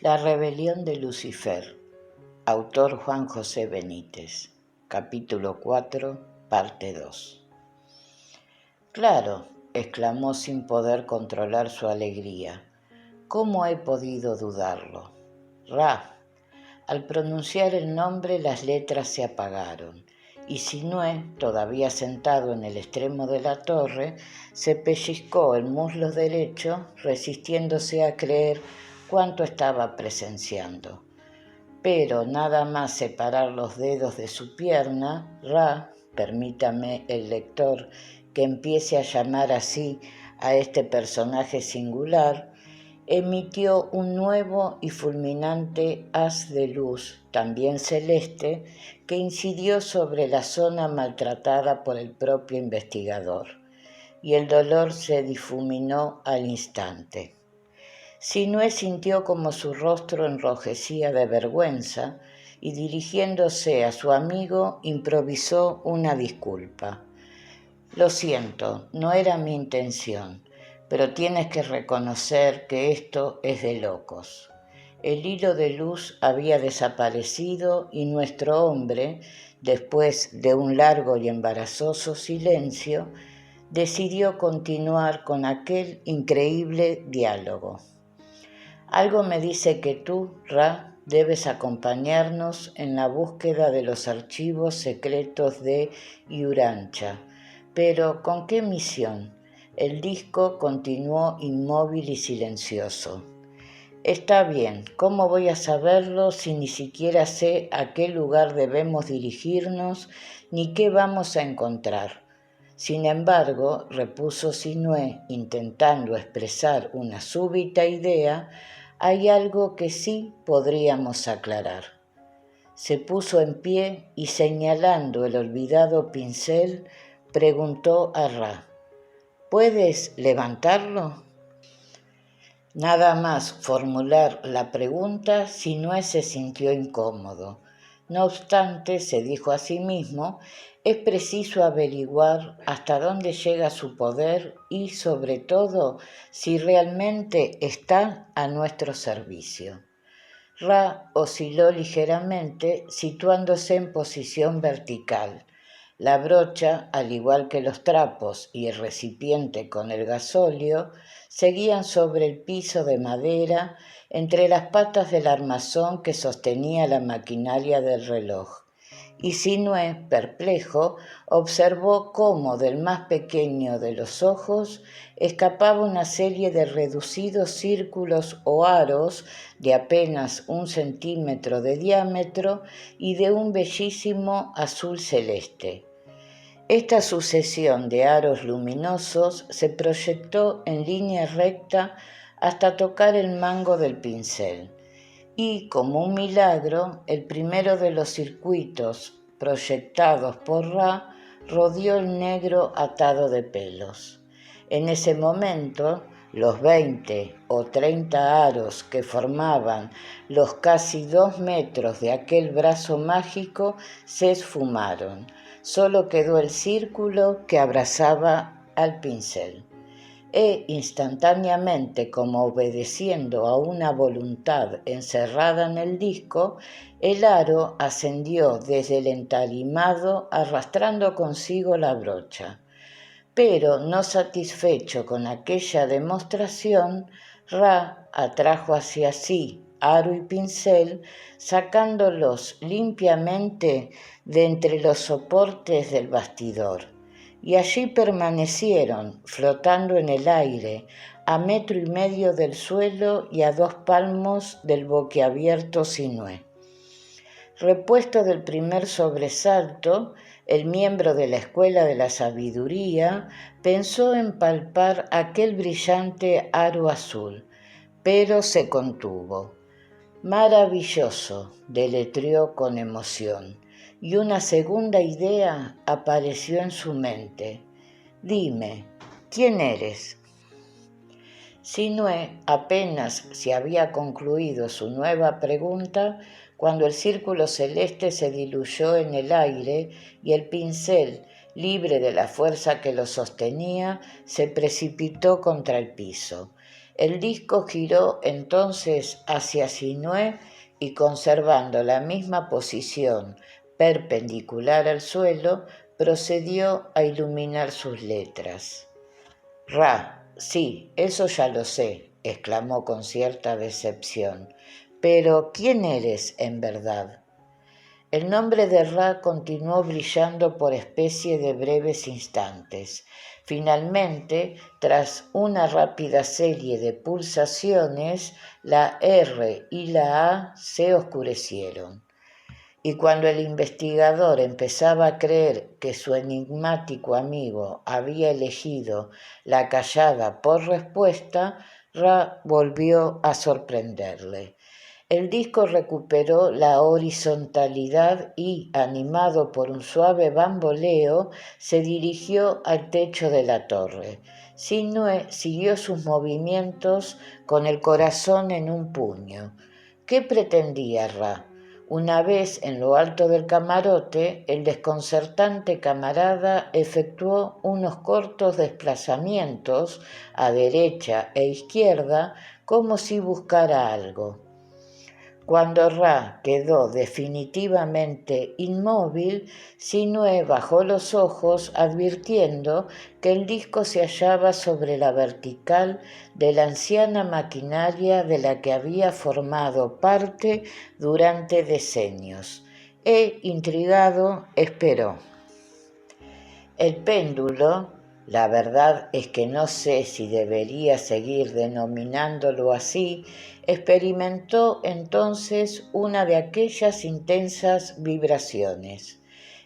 La rebelión de Lucifer. Autor Juan José Benítez. Capítulo 4, parte 2. Claro, exclamó sin poder controlar su alegría. ¿Cómo he podido dudarlo? Ra. Al pronunciar el nombre las letras se apagaron, y Sinué, todavía sentado en el extremo de la torre, se pellizcó el muslo derecho, resistiéndose a creer cuánto estaba presenciando. Pero nada más separar los dedos de su pierna, Ra, permítame el lector que empiece a llamar así a este personaje singular, emitió un nuevo y fulminante haz de luz, también celeste, que incidió sobre la zona maltratada por el propio investigador, y el dolor se difuminó al instante. Sinué sintió como su rostro enrojecía de vergüenza y dirigiéndose a su amigo improvisó una disculpa. Lo siento, no era mi intención, pero tienes que reconocer que esto es de locos. El hilo de luz había desaparecido y nuestro hombre, después de un largo y embarazoso silencio, decidió continuar con aquel increíble diálogo. Algo me dice que tú, Ra, debes acompañarnos en la búsqueda de los archivos secretos de Urantia. Pero, ¿con qué misión? El disco continuó inmóvil y silencioso. Está bien, ¿cómo voy a saberlo si ni siquiera sé a qué lugar debemos dirigirnos ni qué vamos a encontrar? Sin embargo, repuso Sinué, intentando expresar una súbita idea, hay algo que sí podríamos aclarar. Se puso en pie y señalando el olvidado pincel, preguntó a Ra, ¿puedes levantarlo? Nada más formular la pregunta, Sinué se sintió incómodo. No obstante, se dijo a sí mismo, es preciso averiguar hasta dónde llega su poder y, sobre todo, si realmente está a nuestro servicio. Ra osciló ligeramente, situándose en posición vertical. La brocha, al igual que los trapos y el recipiente con el gasóleo, seguían sobre el piso de madera entre las patas del armazón que sostenía la maquinaria del reloj. Y Sinué, perplejo, observó cómo del más pequeño de los ojos escapaba una serie de reducidos círculos o aros de apenas 1 centímetro de diámetro y de un bellísimo azul celeste. Esta sucesión de aros luminosos se proyectó en línea recta hasta tocar el mango del pincel y, como un milagro, el primero de los circuitos proyectados por Ra rodeó el negro atado de pelos. En ese momento, los 20 o 30 aros que formaban los casi 2 metros de aquel brazo mágico se esfumaron. Solo quedó el círculo que abrazaba al pincel. Instantáneamente, como obedeciendo a una voluntad encerrada en el disco, el aro ascendió desde el entalimado arrastrando consigo la brocha. Pero, no satisfecho con aquella demostración, Ra atrajo hacia sí aro y pincel, sacándolos limpiamente de entre los soportes del bastidor. Y allí permanecieron, flotando en el aire, a 1,5 metros del suelo y a 2 palmos del boquiabierto Sinué. Repuesto del primer sobresalto, el miembro de la Escuela de la Sabiduría pensó en palpar aquel brillante aro azul, pero se contuvo. Maravilloso, deletreó con emoción, y una segunda idea apareció en su mente. Dime, ¿quién eres? Sinué apenas se había concluido su nueva pregunta cuando el círculo celeste se diluyó en el aire y el pincel, libre de la fuerza que lo sostenía, se precipitó contra el piso. El disco giró entonces hacia Sinué y conservando la misma posición perpendicular al suelo, procedió a iluminar sus letras. Ra, sí, eso ya lo sé, exclamó con cierta decepción. Pero, ¿quién eres en verdad? El nombre de Ra continuó brillando por especie de breves instantes. Finalmente, tras una rápida serie de pulsaciones, la R y la A se oscurecieron. Y cuando el investigador empezaba a creer que su enigmático amigo había elegido la callada por respuesta, Ra volvió a sorprenderle. El disco recuperó la horizontalidad y, animado por un suave bamboleo, se dirigió al techo de la torre. Sinue siguió sus movimientos con el corazón en un puño. ¿Qué pretendía Ra? Una vez en lo alto del camarote, el desconcertante camarada efectuó unos cortos desplazamientos a derecha e izquierda como si buscara algo. Cuando Ra quedó definitivamente inmóvil, Sinue bajó los ojos advirtiendo que el disco se hallaba sobre la vertical de la anciana maquinaria de la que había formado parte durante decenios. Intrigado, esperó. El péndulo, la verdad es que no sé si debería seguir denominándolo así, experimentó entonces una de aquellas intensas vibraciones,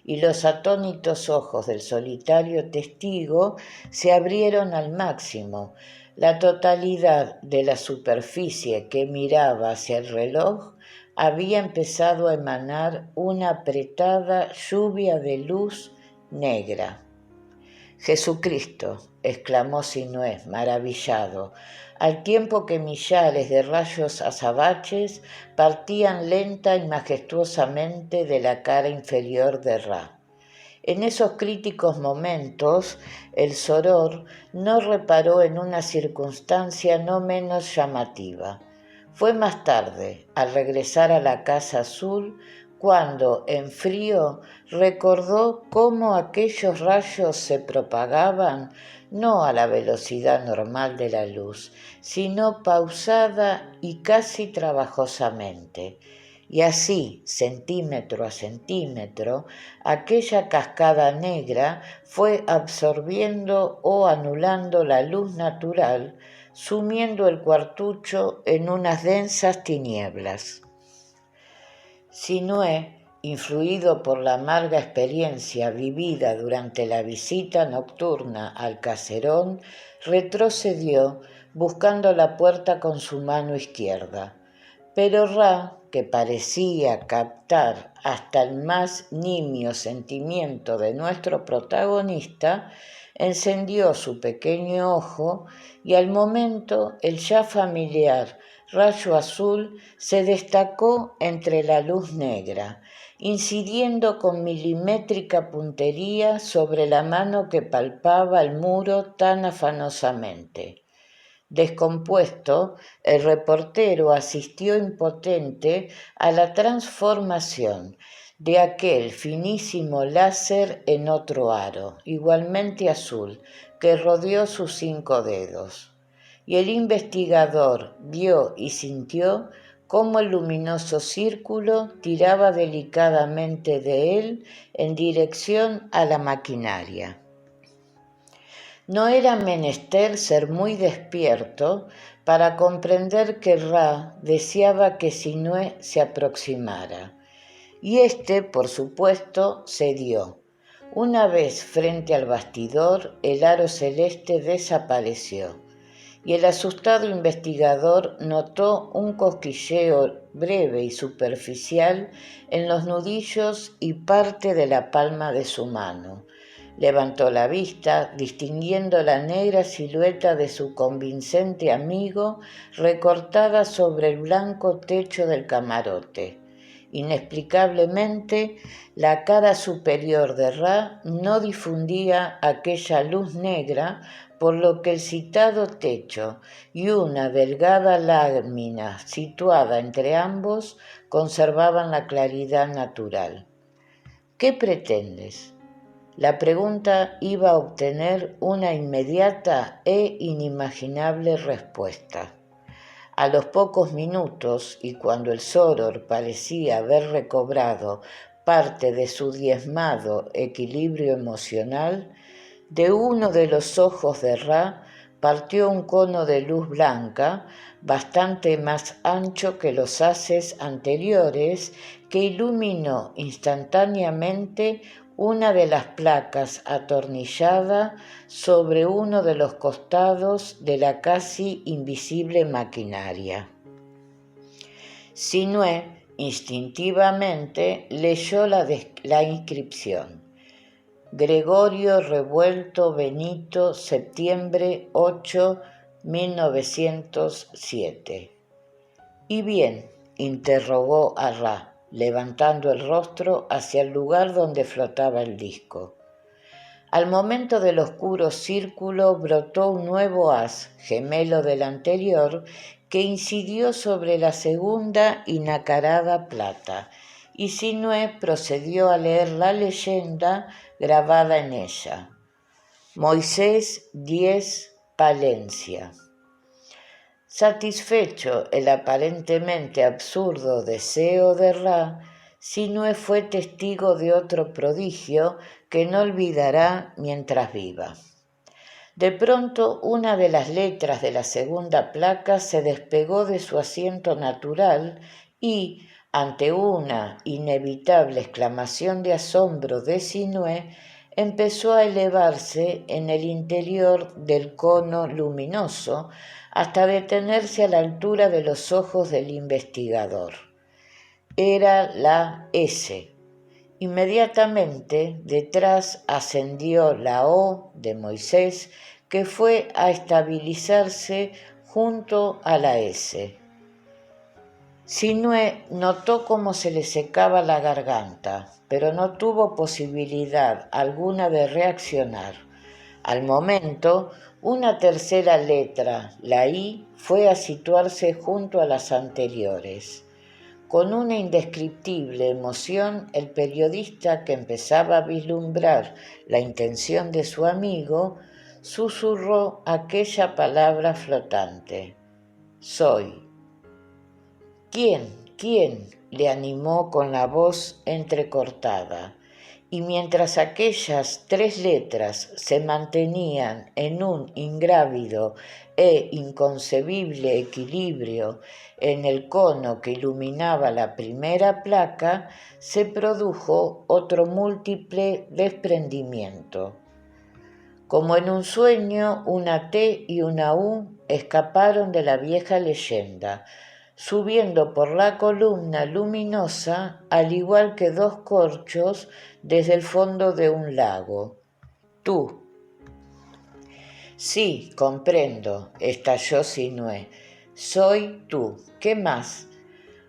y los atónitos ojos del solitario testigo se abrieron al máximo. La totalidad de la superficie que miraba hacia el reloj había empezado a emanar una apretada lluvia de luz negra. Jesucristo, exclamó Sinué, maravillado, al tiempo que millares de rayos azabaches partían lenta y majestuosamente de la cara inferior de Ra. En esos críticos momentos, el soror no reparó en una circunstancia no menos llamativa. Fue más tarde, al regresar a la Casa Azul, cuando, en frío, recordó cómo aquellos rayos se propagaban no a la velocidad normal de la luz, sino pausada y casi trabajosamente. Y así, centímetro a centímetro, aquella cascada negra fue absorbiendo o anulando la luz natural, sumiendo el cuartucho en unas densas tinieblas. Sinué, influido por la amarga experiencia vivida durante la visita nocturna al caserón, retrocedió buscando la puerta con su mano izquierda. Pero Ra, que parecía captar hasta el más nimio sentimiento de nuestro protagonista, encendió su pequeño ojo y al momento el ya familiar rayo azul se destacó entre la luz negra, incidiendo con milimétrica puntería sobre la mano que palpaba el muro tan afanosamente. Descompuesto, el reportero asistió impotente a la transformación de aquel finísimo láser en otro aro, igualmente azul, que rodeó sus 5 dedos. Y el investigador vio y sintió cómo el luminoso círculo tiraba delicadamente de él en dirección a la maquinaria. No era menester ser muy despierto para comprender que Ra deseaba que Sinué se aproximara. Y éste, por supuesto, cedió. Una vez frente al bastidor, el aro celeste desapareció, y el asustado investigador notó un cosquilleo breve y superficial en los nudillos y parte de la palma de su mano. Levantó la vista, distinguiendo la negra silueta de su convincente amigo recortada sobre el blanco techo del camarote. Inexplicablemente, la cara superior de Ra no difundía aquella luz negra, por lo que el citado techo y una delgada lámina situada entre ambos conservaban la claridad natural. ¿Qué pretendes? La pregunta iba a obtener una inmediata e inimaginable respuesta. A los pocos minutos, y cuando el Soror parecía haber recobrado parte de su diezmado equilibrio emocional, de uno de los ojos de Ra partió un cono de luz blanca, bastante más ancho que los haces anteriores, que iluminó instantáneamente una de las placas atornillada sobre uno de los costados de la casi invisible maquinaria. Sinué instintivamente leyó la inscripción: Gregorio Revuelto Benito, septiembre 8, 1907. ¿Y bien?, interrogó a Ra, levantando el rostro hacia el lugar donde flotaba el disco. Al momento del oscuro círculo brotó un nuevo haz, gemelo del anterior, que incidió sobre la segunda y nacarada plata, y Sinué procedió a leer la leyenda grabada en ella. Moisés 10, Palencia. Satisfecho el aparentemente absurdo deseo de Ra, Sinué fue testigo de otro prodigio que no olvidará mientras viva. De pronto, una de las letras de la segunda placa se despegó de su asiento natural y, ante una inevitable exclamación de asombro de Sinué, empezó a elevarse en el interior del cono luminoso hasta detenerse a la altura de los ojos del investigador. Era la S. Inmediatamente detrás ascendió la O de Moisés, que fue a estabilizarse junto a la S. Sinué notó cómo se le secaba la garganta, pero no tuvo posibilidad alguna de reaccionar. Al momento, una tercera letra, la I, fue a situarse junto a las anteriores. Con una indescriptible emoción, el periodista, que empezaba a vislumbrar la intención de su amigo, susurró aquella palabra flotante: soy. ¿Quién? Le animó con la voz entrecortada, y mientras aquellas 3 letras se mantenían en un ingrávido e inconcebible equilibrio en el cono que iluminaba la primera placa, se produjo otro múltiple desprendimiento. Como en un sueño, una T y una U escaparon de la vieja leyenda, subiendo por la columna luminosa, al igual que 2 corchos desde el fondo de un lago. Tú. Sí, comprendo, estalló Sinué. Soy tú. ¿Qué más?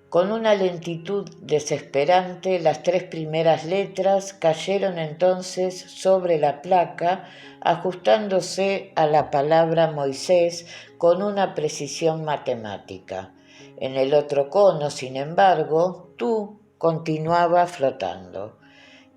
Con una lentitud desesperante, las 3 primeras letras cayeron entonces sobre la placa, ajustándose a la palabra Moisés con una precisión matemática. En el otro cono, sin embargo, tú continuaba flotando.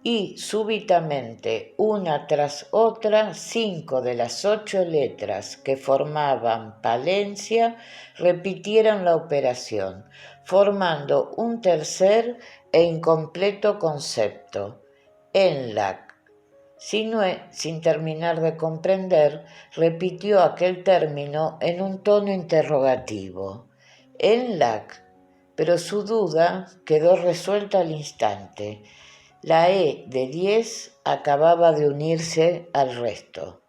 Y súbitamente, una tras otra, 5 de las 8 letras que formaban Palencia repitieron la operación, formando un tercer e incompleto concepto: ENLAC. Sinué, sin terminar de comprender, repitió aquel término en un tono interrogativo. ENLAC, pero su duda quedó resuelta al instante. La E de 10 acababa de unirse al resto.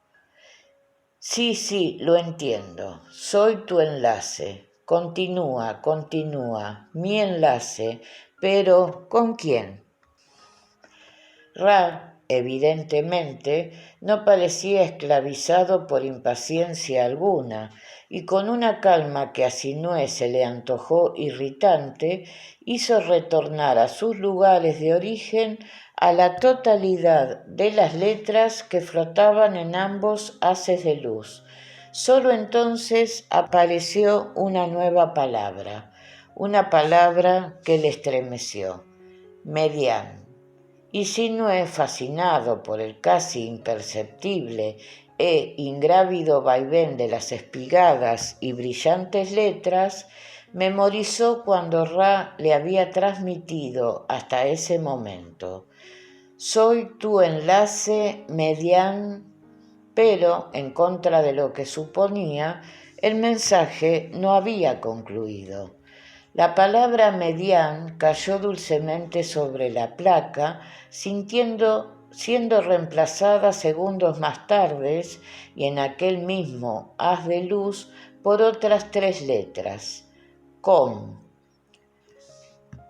Sí, lo entiendo. Soy tu enlace. Continúa, mi enlace, pero ¿con quién? Ra, evidentemente, no parecía esclavizado por impaciencia alguna, y con una calma que a Sinué se le antojó irritante, hizo retornar a sus lugares de origen a la totalidad de las letras que flotaban en ambos haces de luz. Solo entonces apareció una nueva palabra, una palabra que le estremeció: Medián. Y Sinué, fascinado por el casi imperceptible e ingrávido vaivén de las espigadas y brillantes letras, memorizó cuando Ra le había transmitido hasta ese momento: soy tu enlace Medián. Pero, en contra de lo que suponía, el mensaje no había concluido. La palabra medián cayó dulcemente sobre la placa, siendo reemplazada segundos más tarde, y en aquel mismo haz de luz, por otras 3 letras: com.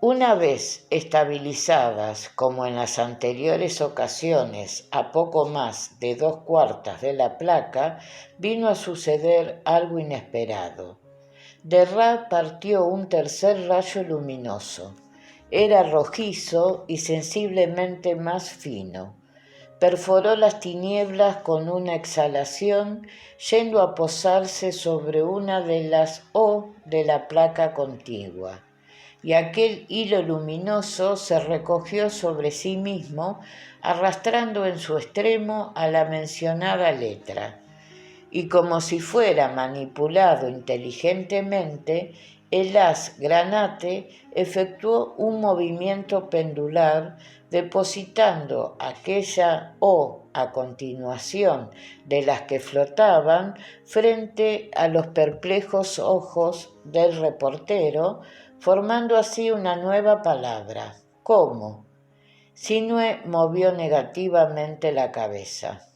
Una vez estabilizadas, como en las anteriores ocasiones, a poco más de 2/4 de la placa, vino a suceder algo inesperado. De Ra partió un tercer rayo luminoso. Era rojizo y sensiblemente más fino. Perforó las tinieblas con una exhalación, yendo a posarse sobre una de las O de la placa contigua. Y aquel hilo luminoso se recogió sobre sí mismo, arrastrando en su extremo a la mencionada letra. Y como si fuera manipulado inteligentemente, el haz granate efectuó un movimiento pendular, depositando aquella O a continuación de las que flotaban frente a los perplejos ojos del reportero, formando así una nueva palabra: ¿cómo? Sinué movió negativamente la cabeza.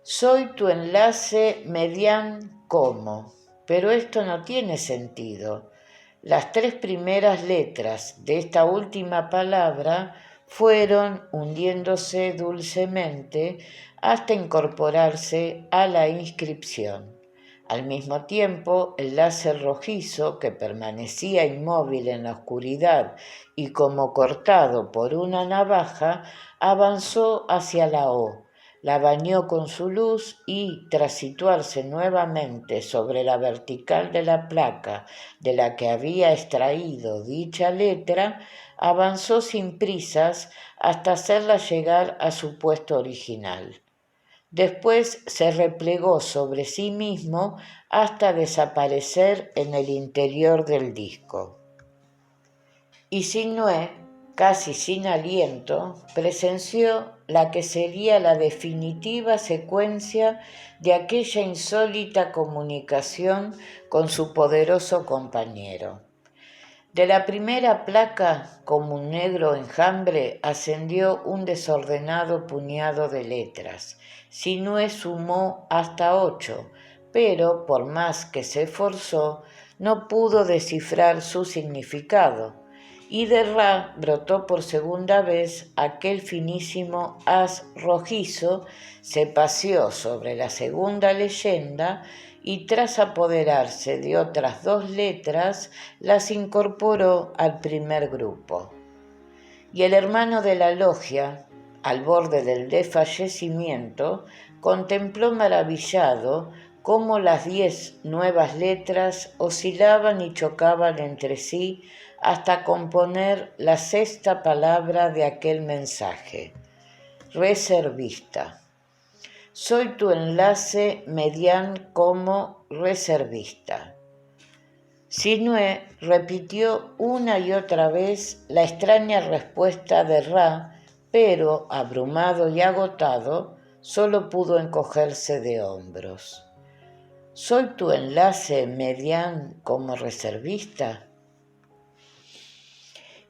Soy tu enlace medián como, pero esto no tiene sentido. Las 3 primeras letras de esta última palabra fueron hundiéndose dulcemente hasta incorporarse a la inscripción. Al mismo tiempo, el láser rojizo, que permanecía inmóvil en la oscuridad y como cortado por una navaja, avanzó hacia la O, la bañó con su luz y, tras situarse nuevamente sobre la vertical de la placa de la que había extraído dicha letra, avanzó sin prisas hasta hacerla llegar a su puesto original. Después se replegó sobre sí mismo hasta desaparecer en el interior del disco. Y Sinué, casi sin aliento, presenció la que sería la definitiva secuencia de aquella insólita comunicación con su poderoso compañero. De la primera placa, como un negro enjambre, ascendió un desordenado puñado de letras. Sinué sumó hasta 8, pero por más que se esforzó, no pudo descifrar su significado, y de Ra brotó por segunda vez aquel finísimo haz rojizo, se paseó sobre la segunda leyenda y, tras apoderarse de otras 2 letras, las incorporó al primer grupo. Y el hermano de la logia, al borde del desfallecimiento, contempló maravillado cómo las 10 nuevas letras oscilaban y chocaban entre sí hasta componer la 6ª palabra de aquel mensaje: reservista. Soy tu enlace medián como reservista. Sinué repitió una y otra vez la extraña respuesta de Ra, pero, abrumado y agotado, solo pudo encogerse de hombros. ¿Soy tu enlace medián como reservista?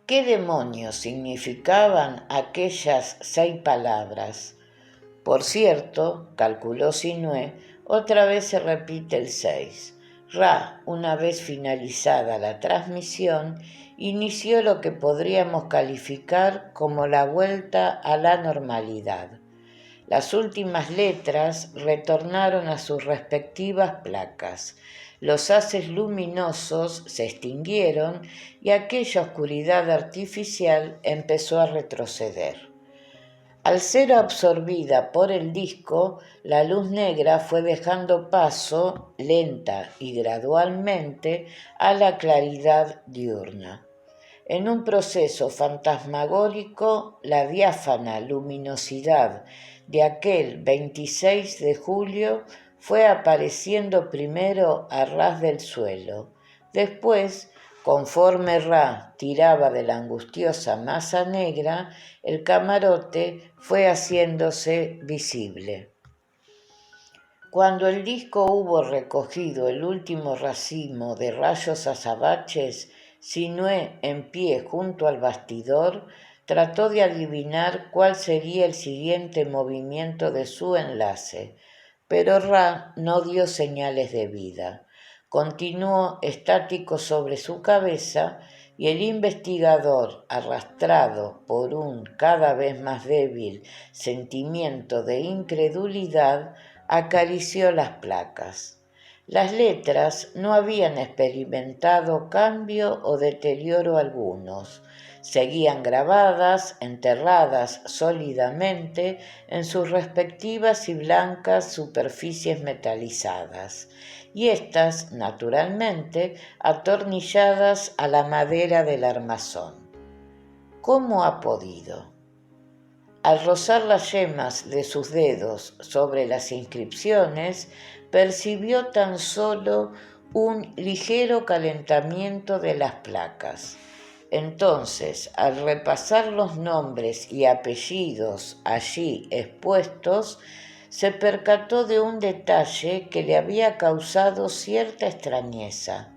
¿Qué demonios significaban aquellas 6 palabras? Por cierto, calculó Sinué, otra vez se repite el 6. Ra, una vez finalizada la transmisión, inició lo que podríamos calificar como la vuelta a la normalidad. Las últimas letras retornaron a sus respectivas placas. Los haces luminosos se extinguieron y aquella oscuridad artificial empezó a retroceder. Al ser absorbida por el disco, la luz negra fue dejando paso, lenta y gradualmente, a la claridad diurna. En un proceso fantasmagórico, la diáfana luminosidad de aquel 26 de julio fue apareciendo primero a ras del suelo. Después, conforme Ra tiraba de la angustiosa masa negra, el camarote fue haciéndose visible. Cuando el disco hubo recogido el último racimo de rayos azabaches, Sinué, en pie junto al bastidor, trató de adivinar cuál sería el siguiente movimiento de su enlace, pero Ra no dio señales de vida. Continuó estático sobre su cabeza y el investigador, arrastrado por un cada vez más débil sentimiento de incredulidad, acarició las placas. Las letras no habían experimentado cambio o deterioro algunos. Seguían grabadas, enterradas sólidamente en sus respectivas y blancas superficies metalizadas, y éstas, naturalmente, atornilladas a la madera del armazón. ¿Cómo ha podido? Al rozar las yemas de sus dedos sobre las inscripciones, percibió tan solo un ligero calentamiento de las placas. Entonces, al repasar los nombres y apellidos allí expuestos, se percató de un detalle que le había causado cierta extrañeza.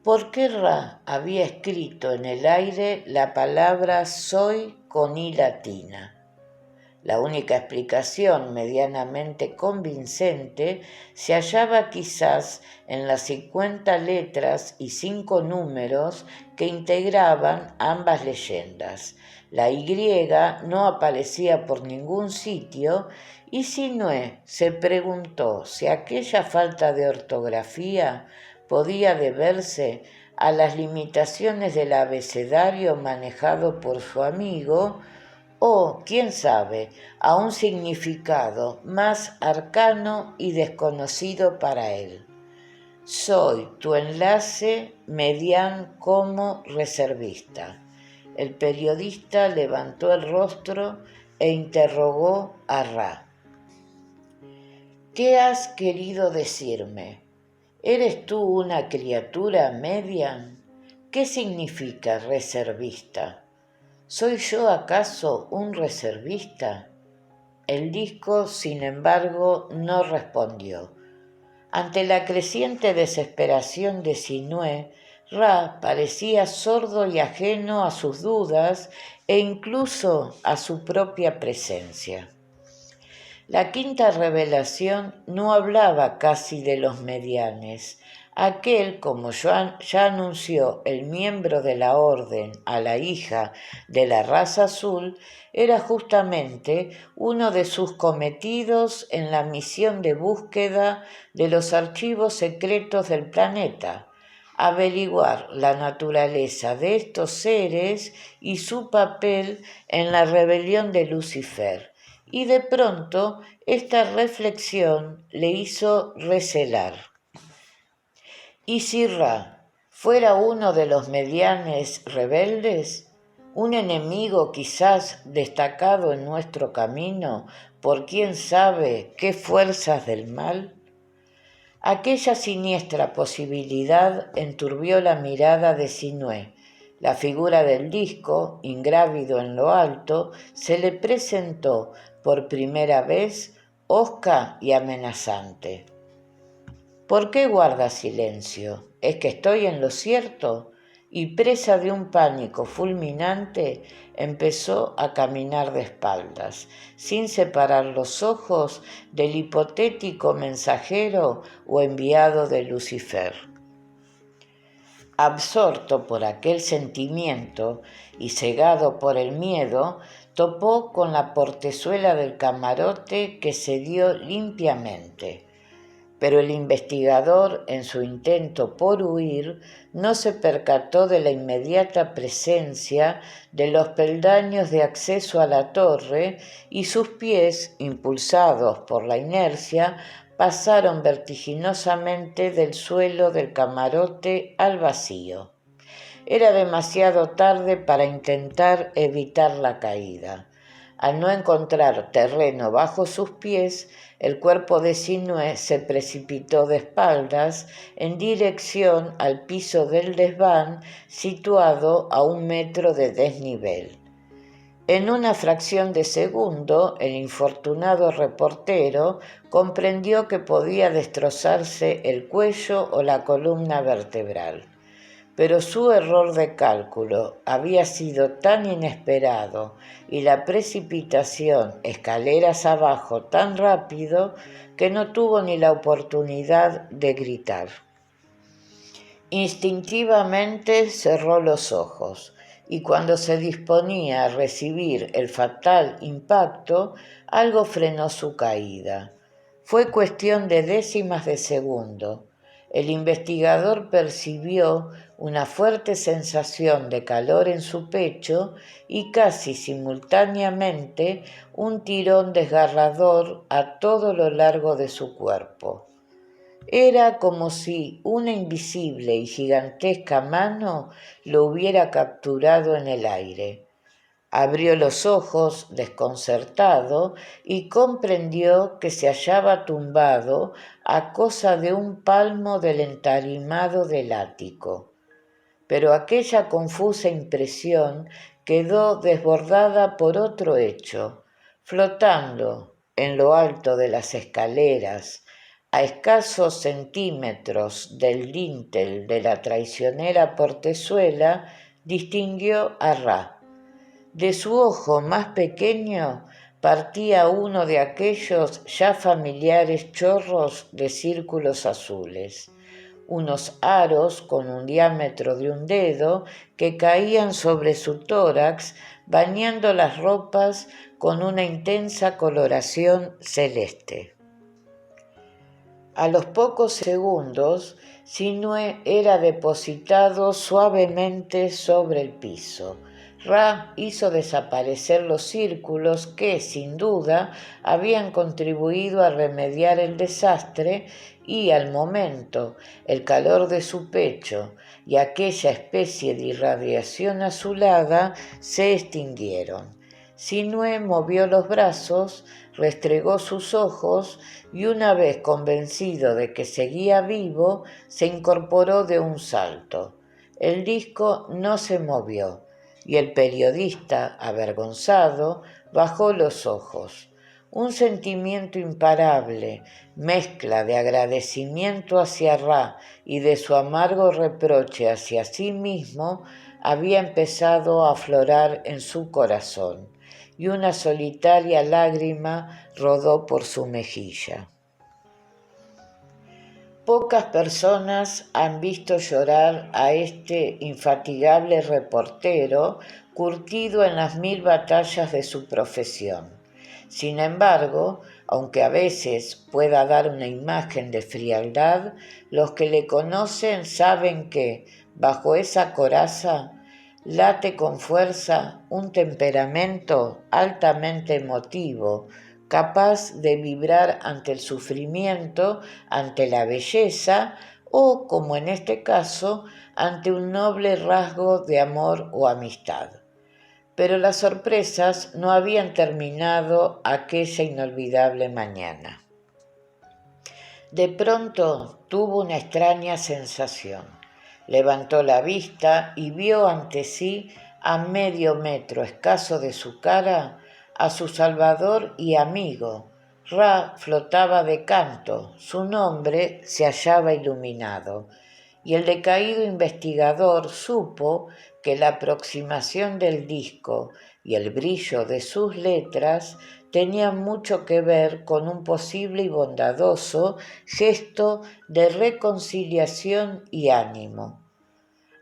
¿Por qué Ra había escrito en el aire la palabra soy con I latina? La única explicación medianamente convincente se hallaba quizás en las 50 letras y 5 números que integraban ambas leyendas. La Y no aparecía por ningún sitio y Sinué se preguntó si aquella falta de ortografía podía deberse a las limitaciones del abecedario manejado por su amigo o, quién sabe, a un significado más arcano y desconocido para él. Soy tu enlace median como reservista. El periodista levantó el rostro e interrogó a Ra. ¿Qué has querido decirme? ¿Eres tú una criatura median? ¿Qué significa reservista? ¿Soy yo acaso un reservista? El disco, sin embargo, no respondió. Ante la creciente desesperación de Sinué, Ra parecía sordo y ajeno a sus dudas e incluso a su propia presencia. La quinta revelación no hablaba casi de los medianes. Aquel, como ya anunció el miembro de la orden a la hija de la raza azul, era justamente uno de sus cometidos en la misión de búsqueda de los archivos secretos del planeta, averiguar la naturaleza de estos seres y su papel en la rebelión de Lucifer. Y de pronto esta reflexión le hizo recelar. ¿Y si Ra fuera uno de los medianes rebeldes? ¿Un enemigo quizás destacado en nuestro camino por quién sabe qué fuerzas del mal? Aquella siniestra posibilidad enturbió la mirada de Sinué. La figura del disco, ingrávido en lo alto, se le presentó por primera vez hosca y amenazante. ¿Por qué guardas silencio? ¿Es que estoy en lo cierto? Y presa de un pánico fulminante, empezó a caminar de espaldas, sin separar los ojos del hipotético mensajero o enviado de Lucifer. Absorto por aquel sentimiento y cegado por el miedo, Topó con la portezuela del camarote que se dio limpiamente, pero el investigador, en su intento por huir, no se percató de la inmediata presencia de los peldaños de acceso a la torre y sus pies, impulsados por la inercia, pasaron vertiginosamente del suelo del camarote al vacío. Era demasiado tarde para intentar evitar la caída. Al no encontrar terreno bajo sus pies, el cuerpo de Sinué se precipitó de espaldas en dirección al piso del desván situado a 1 metro de desnivel. En una fracción de segundo, el infortunado reportero comprendió que podía destrozarse el cuello o la columna vertebral. Pero su error de cálculo había sido tan inesperado y la precipitación escaleras abajo tan rápido que no tuvo ni la oportunidad de gritar. Instintivamente cerró los ojos y cuando se disponía a recibir el fatal impacto, algo frenó su caída. Fue cuestión de décimas de segundo. El investigador percibió una fuerte sensación de calor en su pecho y casi simultáneamente un tirón desgarrador a todo lo largo de su cuerpo. Era como si una invisible y gigantesca mano lo hubiera capturado en el aire. Abrió los ojos, desconcertado, y comprendió que se hallaba tumbado a cosa de 1 palmo del entarimado del ático. Pero aquella confusa impresión quedó desbordada por otro hecho. Flotando en lo alto de las escaleras, a escasos centímetros del dintel de la traicionera portezuela, distinguió a Ra. De su ojo más pequeño partía uno de aquellos ya familiares chorros de círculos azules, unos aros con un diámetro de 1 dedo que caían sobre su tórax, bañando las ropas con una intensa coloración celeste. A los pocos segundos, Sinué era depositado suavemente sobre el piso. Ra hizo desaparecer los círculos que, sin duda, habían contribuido a remediar el desastre y, al momento, el calor de su pecho y aquella especie de irradiación azulada se extinguieron. Sinué movió los brazos, restregó sus ojos y una vez convencido de que seguía vivo, se incorporó de un salto. El disco no se movió y el periodista, avergonzado, bajó los ojos. Un sentimiento imparable, mezcla de agradecimiento hacia Ra y de su amargo reproche hacia sí mismo, había empezado a aflorar en su corazón, y una solitaria lágrima rodó por su mejilla. Pocas personas han visto llorar a este infatigable reportero curtido en las 1000 batallas de su profesión. Sin embargo, aunque a veces pueda dar una imagen de frialdad, los que le conocen saben que, bajo esa coraza, late con fuerza un temperamento altamente emotivo, capaz de vibrar ante el sufrimiento, ante la belleza o, como en este caso, ante un noble rasgo de amor o amistad. Pero las sorpresas no habían terminado aquella inolvidable mañana. De pronto tuvo una extraña sensación. Levantó la vista y vio ante sí, a medio metro escaso de su cara, a su salvador y amigo. Ra flotaba de canto, su nombre se hallaba iluminado, y el decaído investigador supo que la aproximación del disco y el brillo de sus letras tenían mucho que ver con un posible y bondadoso gesto de reconciliación y ánimo.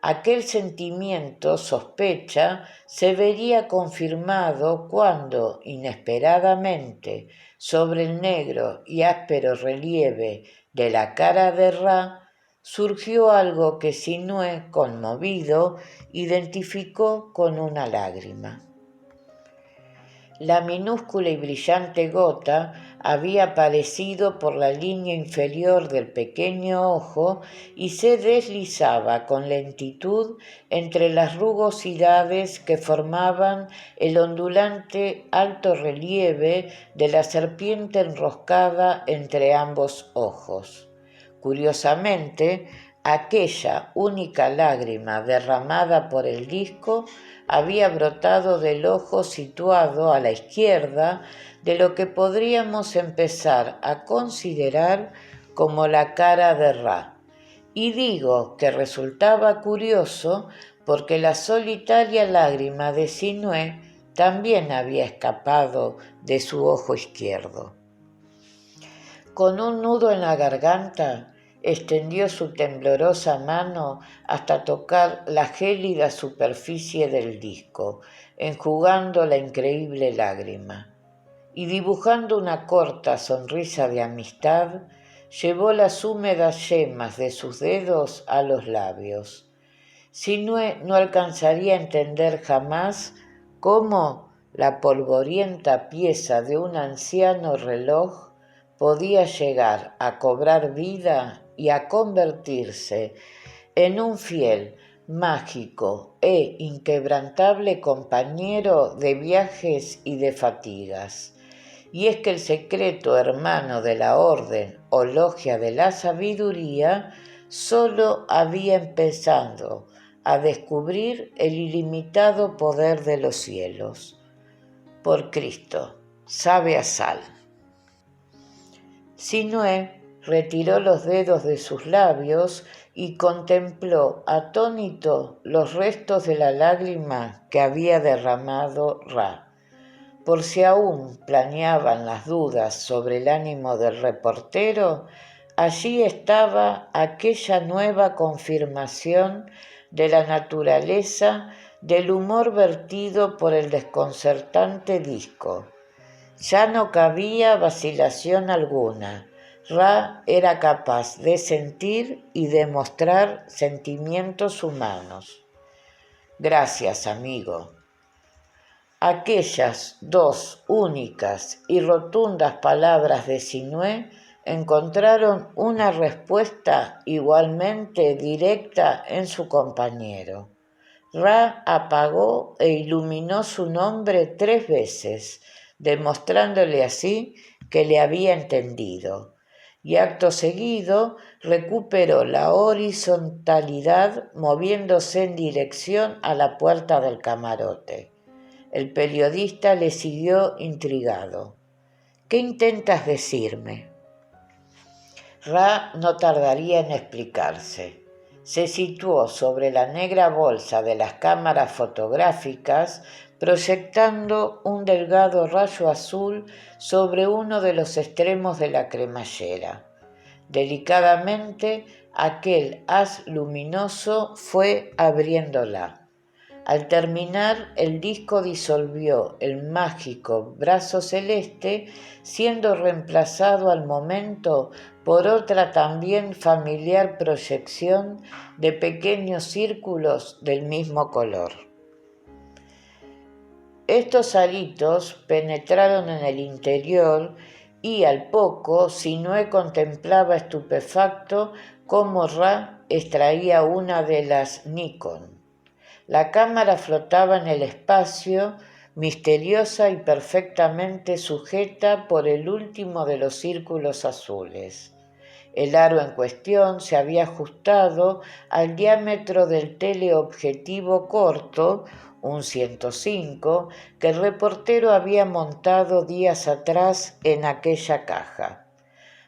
Aquel sentimiento, sospecha, se vería confirmado cuando, inesperadamente, sobre el negro y áspero relieve de la cara de Ra, surgió algo que Sinué, conmovido, identificó con una lágrima. La minúscula y brillante gota había aparecido por la línea inferior del pequeño ojo y se deslizaba con lentitud entre las rugosidades que formaban el ondulante alto relieve de la serpiente enroscada entre ambos ojos. Curiosamente, aquella única lágrima derramada por el disco había brotado del ojo situado a la izquierda de lo que podríamos empezar a considerar como la cara de Ra. Y digo que resultaba curioso porque la solitaria lágrima de Sinué también había escapado de su ojo izquierdo. Con un nudo en la garganta, extendió su temblorosa mano hasta tocar la gélida superficie del disco, enjugando la increíble lágrima, y dibujando una corta sonrisa de amistad, llevó las húmedas yemas de sus dedos a los labios. Sinué no alcanzaría a entender jamás cómo la polvorienta pieza de un anciano reloj podía llegar a cobrar vida y a convertirse en un fiel, mágico e inquebrantable compañero de viajes y de fatigas. Y es que el secreto hermano de la orden o logia de la sabiduría solo había empezado a descubrir el ilimitado poder de los cielos. Por Cristo, sabe a sal. Sinué retiró los dedos de sus labios y contempló atónito los restos de la lágrima que había derramado Ra. Por si aún planeaban las dudas sobre el ánimo del reportero, allí estaba aquella nueva confirmación de la naturaleza del humor vertido por el desconcertante disco. Ya no cabía vacilación alguna. Ra era capaz de sentir y de mostrar sentimientos humanos. Gracias, amigo. Aquellas dos únicas y rotundas palabras de Sinué encontraron una respuesta igualmente directa en su compañero. Ra apagó e iluminó su nombre 3 veces, demostrándole así que le había entendido, y acto seguido recuperó la horizontalidad moviéndose en dirección a la puerta del camarote. El periodista le siguió intrigado. ¿Qué intentas decirme? Ra no tardaría en explicarse. Se situó sobre la negra bolsa de las cámaras fotográficas, proyectando un delgado rayo azul sobre uno de los extremos de la cremallera. Delicadamente, aquel haz luminoso fue abriéndola. Al terminar, el disco disolvió el mágico brazo celeste, siendo reemplazado al momento por otra también familiar proyección de pequeños círculos del mismo color. Estos halitos penetraron en el interior y al poco Sinué contemplaba estupefacto cómo Ra extraía una de las Nikon. La cámara flotaba en el espacio, misteriosa y perfectamente sujeta por el último de los círculos azules. El aro en cuestión se había ajustado al diámetro del teleobjetivo corto, un 105, que el reportero había montado días atrás en aquella caja.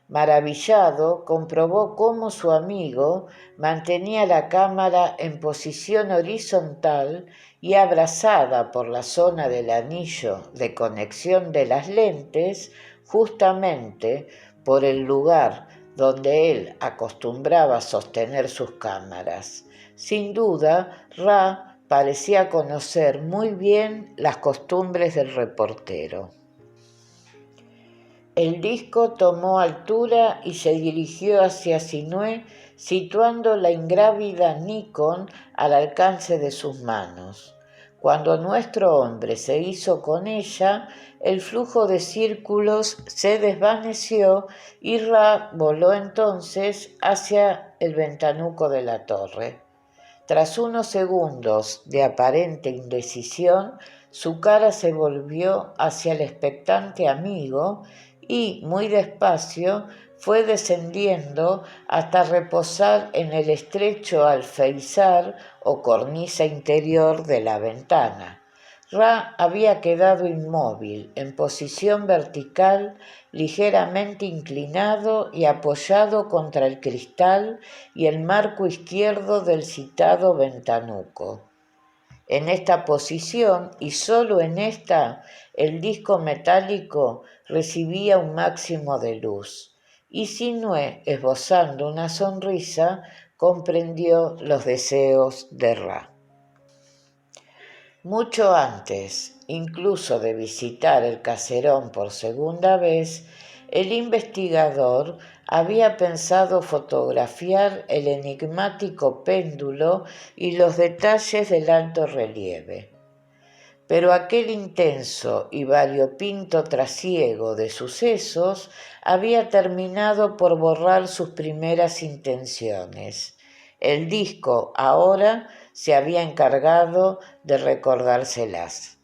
Maravillado, comprobó cómo su amigo mantenía la cámara en posición horizontal y abrazada por la zona del anillo de conexión de las lentes, justamente por el lugar donde él acostumbraba sostener sus cámaras, Sin duda, Ra parecía conocer muy bien las costumbres del reportero. El disco tomó altura y se dirigió hacia Sinué, situando la ingrávida Nikon al alcance de sus manos. Cuando nuestro hombre se hizo con ella, el flujo de círculos se desvaneció y Ra voló entonces hacia el ventanuco de la torre. Tras unos segundos de aparente indecisión, su cara se volvió hacia el expectante amigo y, muy despacio, fue descendiendo hasta reposar en el estrecho alféizar o cornisa interior de la ventana. Ra había quedado inmóvil, en posición vertical, ligeramente inclinado y apoyado contra el cristal y el marco izquierdo del citado ventanuco. En esta posición, y sólo en esta, el disco metálico recibía un máximo de luz, y Sinué, esbozando una sonrisa, comprendió los deseos de Ra. Mucho antes, incluso de visitar el caserón por segunda vez, el investigador había pensado fotografiar el enigmático péndulo y los detalles del alto relieve. Pero aquel intenso y variopinto trasiego de sucesos había terminado por borrar sus primeras intenciones. El disco ahora se había encargado de recordárselas.